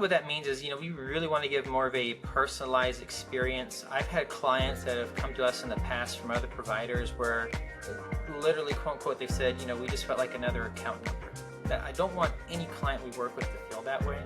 what that means is, we really want to give more of a personalized experience. I've had clients that have come to us in the past from other providers where literally, quote unquote, they've said, we just felt like another account number. That I don't want any client we work with to feel that way.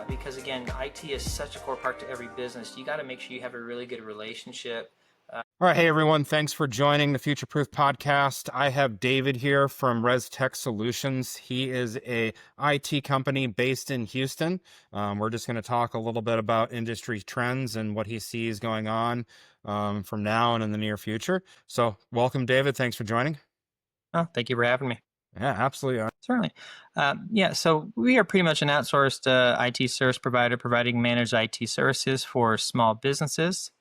Because again, IT is such a core part to every business. You got to make sure you have a really good relationship. All right. Hey, everyone. Thanks for joining the Future Proof podcast. I have David here from ResTech Solutions. He is a IT company based in Houston. We're just going to talk a little bit about industry trends and what he sees going on from now and in the near future. So welcome, David. Thanks for joining. Oh, thank you for having me. Yeah, absolutely. Certainly. So we are pretty much an outsourced IT service provider providing managed IT services for small businesses.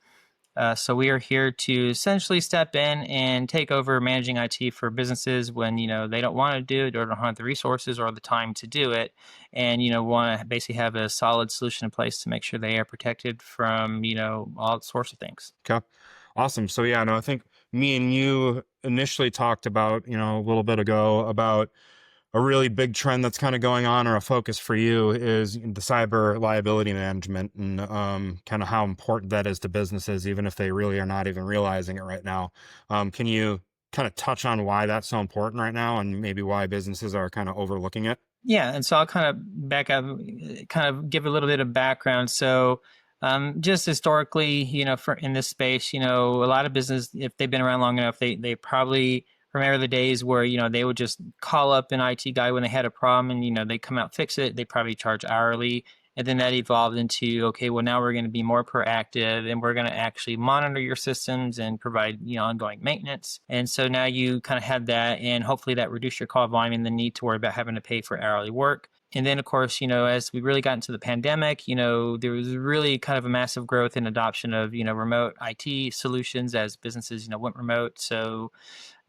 So we are here to essentially step in and take over managing IT for businesses when, they don't want to do it or don't have the resources or the time to do it. And, want to basically have a solid solution in place to make sure they are protected from, all sorts of things. Okay. Awesome. So I think me and you initially talked about, a little bit ago about a really big trend that's kind of going on, or a focus for you, is the cyber liability management, and kind of how important that is to businesses, even if they really are not even realizing it right now. Can you kind of touch on why that's so important right now, and maybe why businesses are kind of overlooking it? Yeah, and so I'll kind of back up, kind of give a little bit of background. So just historically, for in this space, a lot of business, if they've been around long enough, they probably remember the days where, they would just call up an IT guy when they had a problem and, they come out, fix it. They probably charge hourly. And then that evolved into, okay, well, now we're going to be more proactive and we're going to actually monitor your systems and provide, ongoing maintenance. And so now you kind of had that, and hopefully that reduced your call volume and the need to worry about having to pay for hourly work. And then, of course, as we really got into the pandemic, there was really kind of a massive growth in adoption of, remote IT solutions as businesses, went remote. So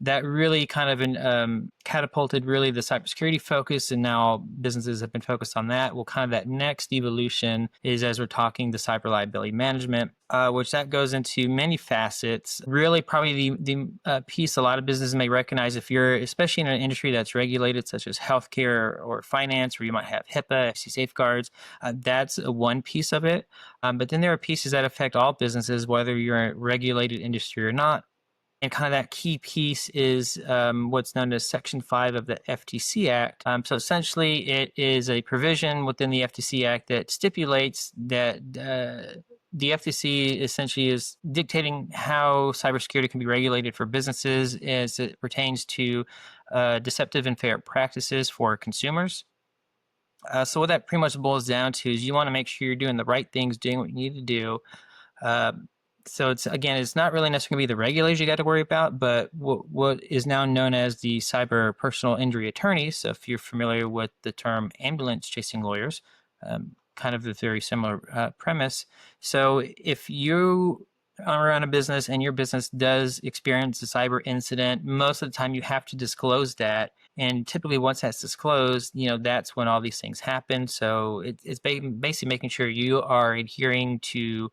that really kind of catapulted really the cybersecurity focus, and now businesses have been focused on that. Well, kind of that next evolution is, as we're talking, the cyber liability management, which that goes into many facets. Really, probably the piece a lot of businesses may recognize, if you're especially in an industry that's regulated, such as healthcare or finance, where you might have HIPAA, FCC safeguards. That's one piece of it. But then there are pieces that affect all businesses, whether you're in a regulated industry or not. And kind of that key piece is what's known as Section 5 of the FTC Act. So essentially, it is a provision within the FTC Act that stipulates that the FTC essentially is dictating how cybersecurity can be regulated for businesses as it pertains to deceptive and fair practices for consumers. So what that pretty much boils down to is you want to make sure you're doing the right things, doing what you need to do. So it's not really necessarily going to be the regulators you got to worry about, but what is now known as the cyber personal injury attorneys. So if you're familiar with the term ambulance chasing lawyers, kind of a very similar premise. So if you are around a business and your business does experience a cyber incident, most of the time you have to disclose that. And typically once that's disclosed, that's when all these things happen. So it's basically making sure you are adhering to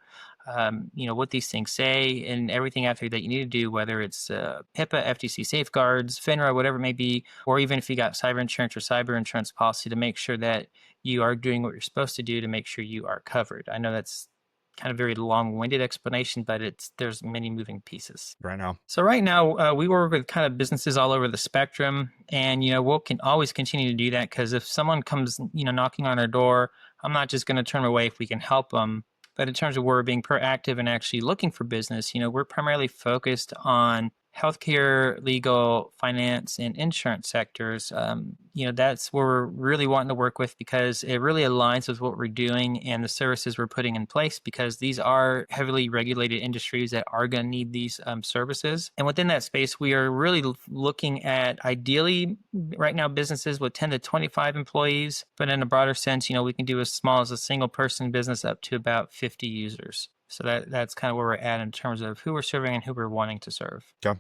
what these things say and everything after that you need to do, whether it's HIPAA, FTC safeguards, FINRA, whatever it may be, or even if you got cyber insurance or cyber insurance policy, to make sure that you are doing what you're supposed to do to make sure you are covered. I know that's kind of very long-winded explanation, but there's many moving pieces right now. So right now we work with kind of businesses all over the spectrum, and we'll can always continue to do that, because if someone comes knocking on our door, I'm not just going to turn them away if we can help them. But in terms of where we're being proactive and actually looking for business, we're primarily focused on healthcare, legal, finance, and insurance sectors. That's where we're really wanting to work with, because it really aligns with what we're doing and the services we're putting in place, because these are heavily regulated industries that are going to need these services. And within that space, we are really looking at, ideally right now, businesses with 10 to 25 employees, but in a broader sense, we can do as small as a single person business up to about 50 users. So that's kind of where we're at in terms of who we're serving and who we're wanting to serve. Okay.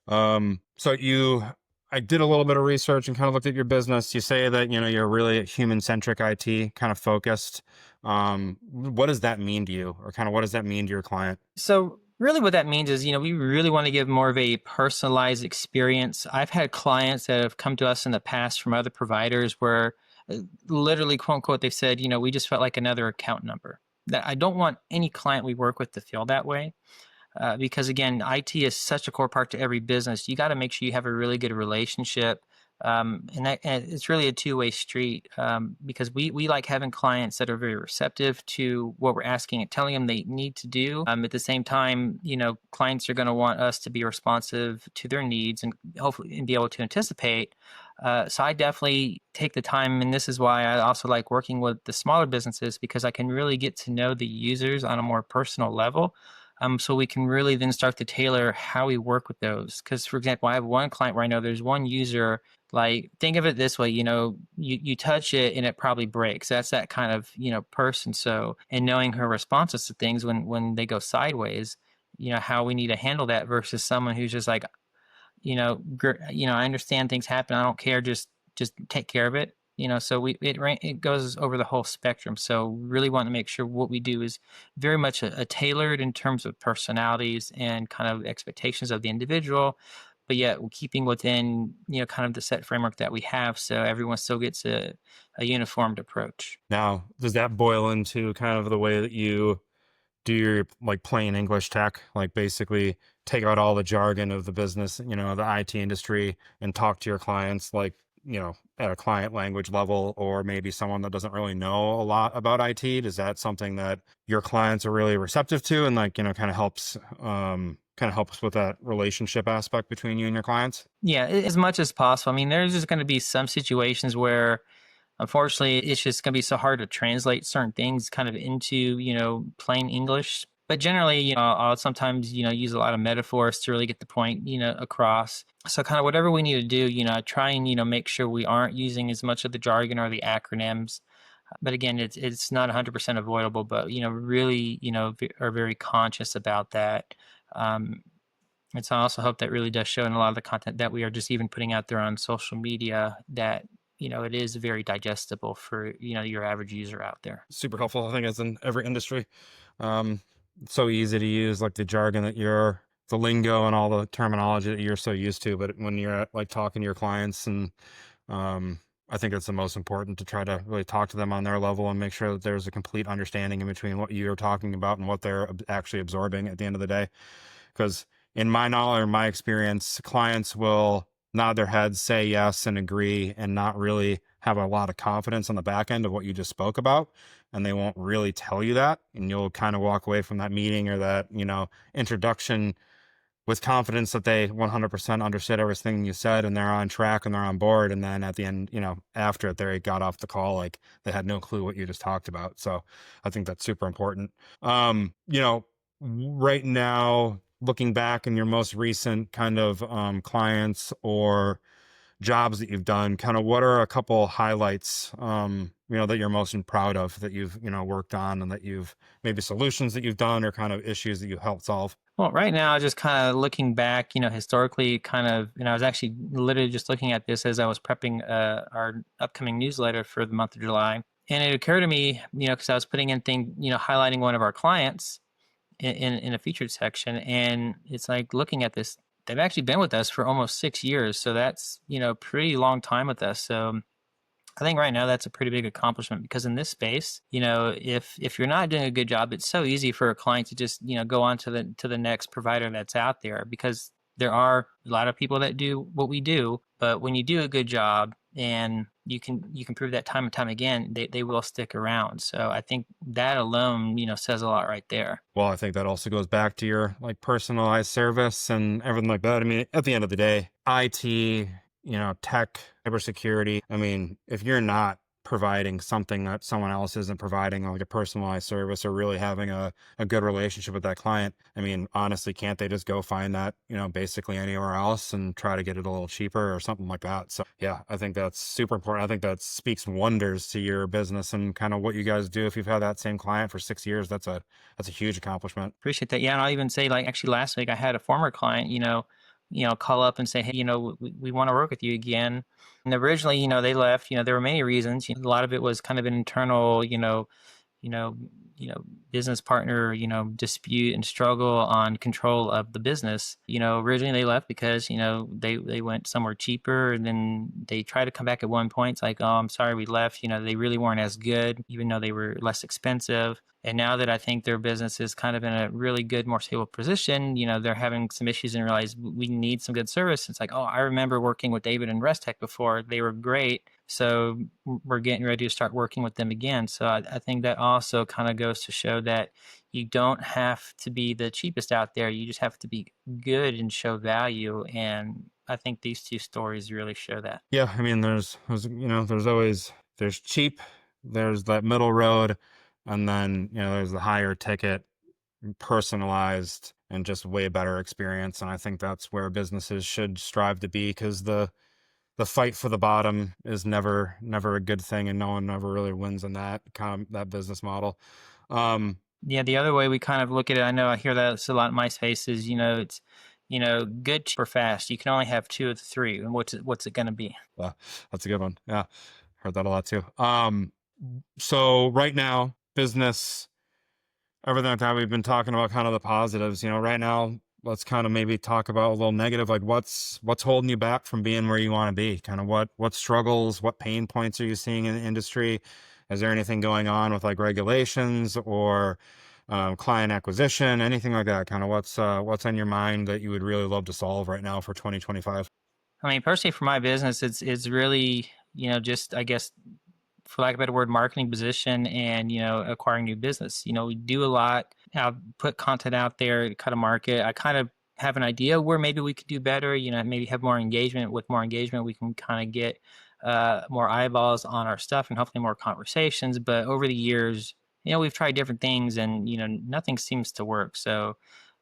I did a little bit of research and kind of looked at your business. You say that, you're really human-centric IT kind of focused. What does that mean to you, or kind of what does that mean to your client? So really what that means is, we really want to give more of a personalized experience. I've had clients that have come to us in the past from other providers where literally, quote unquote, they said, we just felt like another account number. That I don't want any client we work with to feel that way. Because again, IT is such a core part to every business. You got to make sure you have a really good relationship, and it's really a two-way street. Because we like having clients that are very receptive to what we're asking and telling them they need to do. At the same time, clients are going to want us to be responsive to their needs and hopefully and be able to anticipate. So I definitely take the time, and this is why I also like working with the smaller businesses because I can really get to know the users on a more personal level. So we can really then start to tailor how we work with those. Because, for example, I have one client where I know there's one user, like, think of it this way, you touch it and it probably breaks. That's that kind of, person. So, and knowing her responses to things when they go sideways, how we need to handle that versus someone who's just like, I understand things happen. I don't care. Just take care of it. So it goes over the whole spectrum. So really want to make sure what we do is very much a tailored in terms of personalities and kind of expectations of the individual, but yet keeping within kind of the set framework that we have. So everyone still gets a uniformed approach. Now, does that boil into kind of the way that you do your like plain English tech, like basically take out all the jargon of the business, the IT industry and talk to your clients like, at a client language level, or maybe someone that doesn't really know a lot about IT? Is that something that your clients are really receptive to and like, kind of helps with that relationship aspect between you and your clients? Yeah, as much as possible. I mean, there's just going to be some situations where unfortunately, it's just going to be so hard to translate certain things kind of into, plain English. But generally, I'll sometimes, use a lot of metaphors to really get the point, across. So kind of whatever we need to do, I try and, make sure we aren't using as much of the jargon or the acronyms. But again, it's not 100% avoidable, but, really, are very conscious about that. Um, and so I also hope that really does show in a lot of the content that we are just even putting out there on social media that, it is very digestible for, your average user out there. Super helpful. I think it's in every industry. Um, it's so easy to use like the jargon that the lingo and all the terminology that you're so used to. But when you're like talking to your clients um, I think it's the most important to try to really talk to them on their level and make sure that there's a complete understanding in between what you're talking about and what they're actually absorbing at the end of the day. Because in my knowledge or my experience, clients will nod their heads, say yes, and agree, and not really have a lot of confidence on the back end of what you just spoke about. And they won't really tell you that. And you'll kind of walk away from that meeting or that, introduction with confidence that they 100% understood everything you said and they're on track and they're on board. And then at the end, after it, they got off the call, like they had no clue what you just talked about. So I think that's super important. Right now, looking back in your most recent kind of clients or jobs that you've done, kind of what are a couple highlights, that you're most proud of that you've, worked on and that you've maybe solutions that you've done or kind of issues that you helped solve? Well, right now, just kind of looking back, historically, kind of, I was actually literally just looking at this as I was prepping our upcoming newsletter for the month of July. And it occurred to me, because I was putting in highlighting one of our clients in a featured section. And it's like looking at this, they've actually been with us for almost 6 years. So that's, pretty long time with us. So I think right now that's a pretty big accomplishment because in this space, if you're not doing a good job, it's so easy for a client to just, go on to the next provider that's out there because there are a lot of people that do what we do, but when you do a good job and you can prove that time and time again, they will stick around. So I think that alone, says a lot right there. Well, I think that also goes back to your like personalized service and everything like that. I mean, at the end of the day, IT, tech, cybersecurity. I mean, if you're not providing something that someone else isn't providing, like a personalized service or really having a good relationship with that client, I mean, honestly, can't they just go find that, basically anywhere else and try to get it a little cheaper or something like that? So yeah, I think that's super important. I think that speaks wonders to your business and kind of what you guys do. If you've had that same client for 6 years, that's a huge accomplishment. Appreciate that. Yeah, and I'll even say, like, actually last week I had a former client, call up and say, hey, we want to work with you again. And originally, they left. There were many reasons. A lot of it was kind of an internal, you know, business partner, dispute and struggle on control of the business. Originally they left because, they went somewhere cheaper, and then they tried to come back at one point. It's like, oh, I'm sorry we left. They really weren't as good, even though they were less expensive. And now that I think their business is kind of in a really good, more stable position, they're having some issues and realize we need some good service. It's like, oh, I remember working with David and ResTech before. They were great. So we're getting ready to start working with them again. So I think that also kind of goes to show that you don't have to be the cheapest out there. You just have to be good and show value. And I think these two stories really show that. Yeah, I mean, there's cheap, there's that middle road, and then there's the higher ticket, personalized, and just way better experience. And I think that's where businesses should strive to be, because the fight for the bottom is never a good thing, and no one ever really wins in that business model. Yeah, the other way we kind of look at it, I know I hear that a lot in my space, is, it's, good, cheap, or fast. You can only have two of the three. And what's it going to be? That's a good one. Yeah, heard that a lot too. So right now, business, everything like that, we've been talking about kind of the positives. Right now, let's kind of maybe talk about a little negative, like what's holding you back from being where you want to be. Kind of what struggles, what pain points are you seeing in the industry? Is there anything going on with like regulations or client acquisition, anything like that? Kind of what's on your mind that you would really love to solve right now for 2025? I mean, personally, for my business, it's really, just, I guess, for lack of a better word, marketing position and, acquiring new business. We do a lot. I'll put content out there to kind of market. I kind of have an idea where maybe we could do better, maybe have more engagement. With more engagement, we can kind of get more eyeballs on our stuff and hopefully more conversations. But over the years, we've tried different things, and, nothing seems to work. So,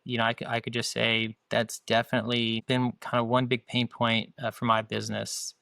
I could just say that's definitely been kind of one big pain point for my business.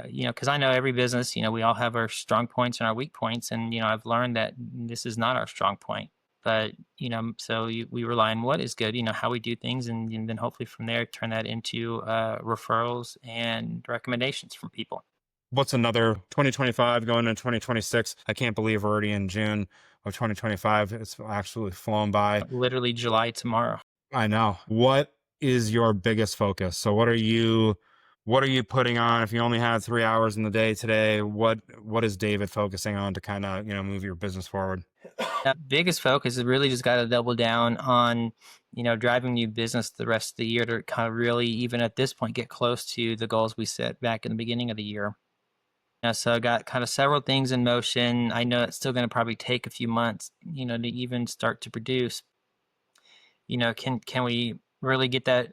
Because I know every business, we all have our strong points and our weak points. And, I've learned that this is not our strong point. But, we rely on what is good, how we do things. And then hopefully from there, turn that into referrals and recommendations from people. What's another 2025 going into 2026? I can't believe we're already in June of 2025. It's absolutely flown by. Literally July tomorrow. I know. What is your biggest focus? So what are you putting on? If you only had 3 hours in the day today, what is David focusing on to kind of, move your business forward? Biggest focus is really just got to double down on, driving new business the rest of the year to kind of really, even at this point, get close to the goals we set back in the beginning of the year. So I got kind of several things in motion. I know it's still going to probably take a few months, to even start to produce. Can we really get that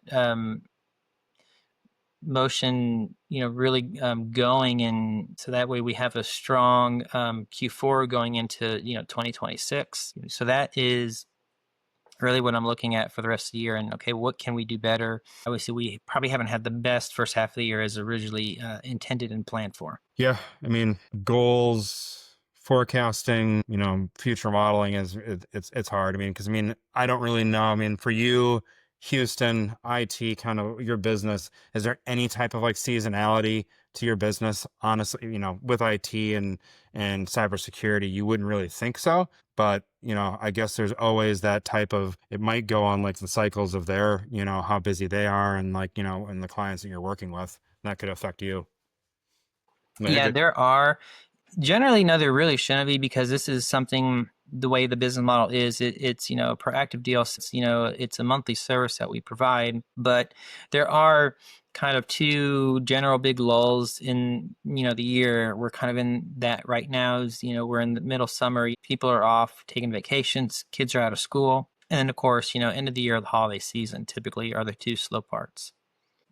motion, really going, and so that way we have a strong Q4 going into 2026. So that is really what I'm looking at for the rest of the year. And okay, what can we do better? Obviously, we probably haven't had the best first half of the year as originally intended and planned for. Yeah, I mean, goals, forecasting, future modeling it's hard. I mean, because I don't really know. I mean, for you, Houston, IT, kind of your business, is there any type of like seasonality to your business? Honestly, with IT and cybersecurity, you wouldn't really think so. But, I guess there's always that type of, it might go on like the cycles of their, how busy they are, and like, and the clients that you're working with, and that could affect you. Yeah, there are. Generally, no, there really shouldn't be, because this is something, the way the business model is, it's, a proactive deal. It's, it's a monthly service that we provide, but there are kind of two general big lulls in, the year. We're kind of in that right now is, we're in the middle summer. People are off taking vacations. Kids are out of school. And then, of course, end of the year, the holiday season typically are the two slow parts.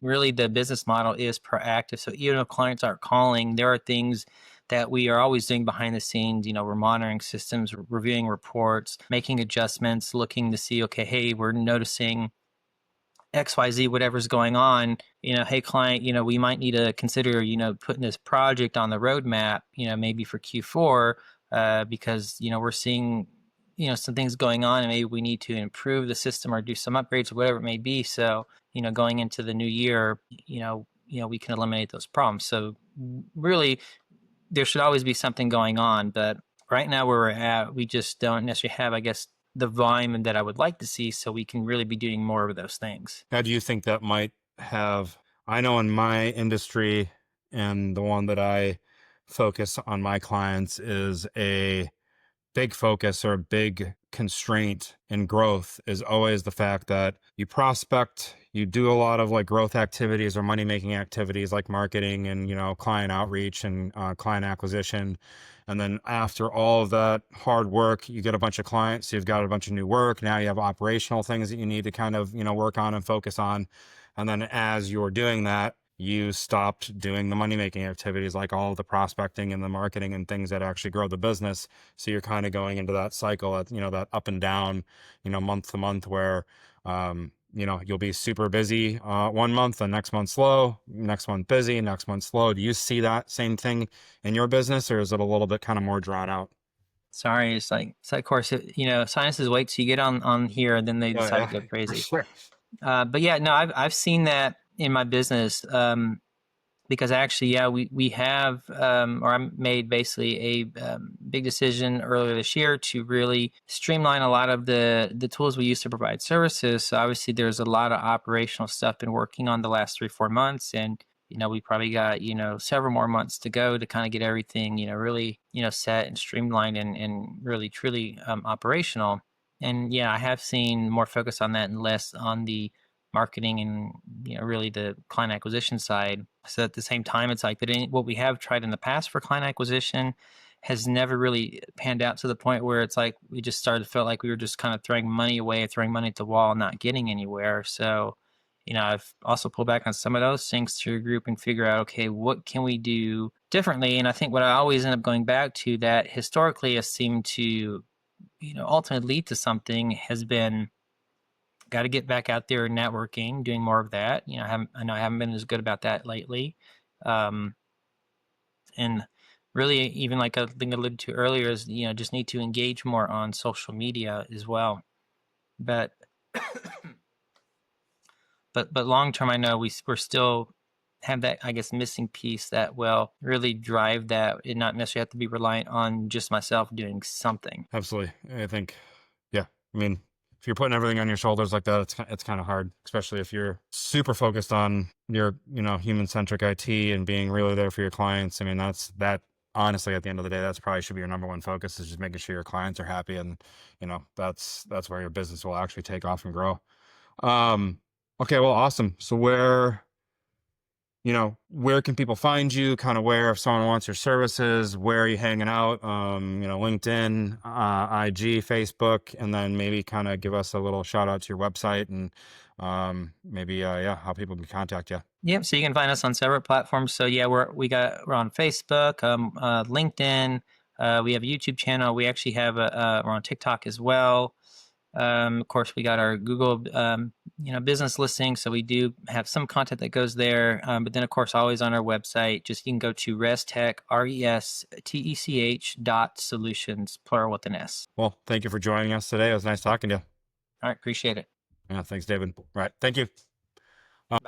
Really, the business model is proactive. So even if clients aren't calling, there are things that we are always doing behind the scenes. We're monitoring systems, reviewing reports, making adjustments, looking to see, okay, hey, we're noticing XYZ, whatever's going on. Hey, client, we might need to consider, putting this project on the roadmap, maybe for Q4, because, we're seeing, some things going on, and maybe we need to improve the system or do some upgrades or whatever it may be. So, going into the new year, we can eliminate those problems. So really, there should always be something going on, but right now where we're at, we just don't necessarily have, I guess, the volume that I would like to see, so we can really be doing more of those things. How do you think that might have, I know in my industry and the one that I focus on my clients is a big focus or a big constraint in growth is always the fact that you prospect, you do a lot of like growth activities or money making activities like marketing and, client outreach and client acquisition. And then after all of that hard work, you get a bunch of clients, you've got a bunch of new work. Now you have operational things that you need to kind of, work on and focus on. And then as you're doing that, you stopped doing the money making activities like all of the prospecting and the marketing and things that actually grow the business. So you're kind of going into that cycle at, that up and down, month to month where, you'll be super busy 1 month, the next month slow, next month busy, next month slow. Do you see that same thing in your business, or is it a little bit kind of more drawn out? Sorry, of course, scientists wait till you get on here, and then they Oh decide to yeah, go for crazy. sure. But yeah, no, I've seen that in my business. Because actually, yeah, we have, or I made basically a big decision earlier this year to really streamline a lot of the tools we use to provide services. So obviously, there's a lot of operational stuff been working on the last 3-4 months, and we probably got several more months to go to kind of get everything really set and streamlined and really truly operational. And yeah, I have seen more focus on that and less on the marketing and really the client acquisition side. So at the same time, it's like that what we have tried in the past for client acquisition has never really panned out to the point where it's like we just started to feel like we were just kind of throwing money away, throwing money at the wall, not getting anywhere. So I've also pulled back on some of those things to regroup and figure out, okay, what can we do differently? And I think what I always end up going back to that historically has seemed to ultimately lead to something has been, got to get back out there networking, doing more of that. I know I haven't been as good about that lately. Um, and really, even like I think I alluded to earlier, is just need to engage more on social media as well. But but long term, I know we're still have that, I guess, missing piece that will really drive that, and not necessarily have to be reliant on just myself doing something. Absolutely. I think, yeah. I mean, if you're putting everything on your shoulders like that, it's kind of hard, especially if you're super focused on your, human centric IT and being really there for your clients. I mean, that honestly, at the end of the day, that's probably should be your number one focus, is just making sure your clients are happy. And, that's where your business will actually take off and grow. Okay. Well, awesome. So where can people find you? Kind of where, if someone wants your services, where are you hanging out? LinkedIn, IG, Facebook, and then maybe kind of give us a little shout out to your website and maybe, how people can contact you. Yep. So you can find us on several platforms. So yeah, we're on Facebook, LinkedIn. We have a YouTube channel. We actually have we're on TikTok as well. Of course, we got our Google, business listing. So we do have some content that goes there. But then, of course, always on our website, just you can go to ResTech, ResTech.solutions, plural with an S. Well, thank you for joining us today. It was nice talking to you. All right. Appreciate it. Yeah, thanks, David. Right. Thank you. Bye.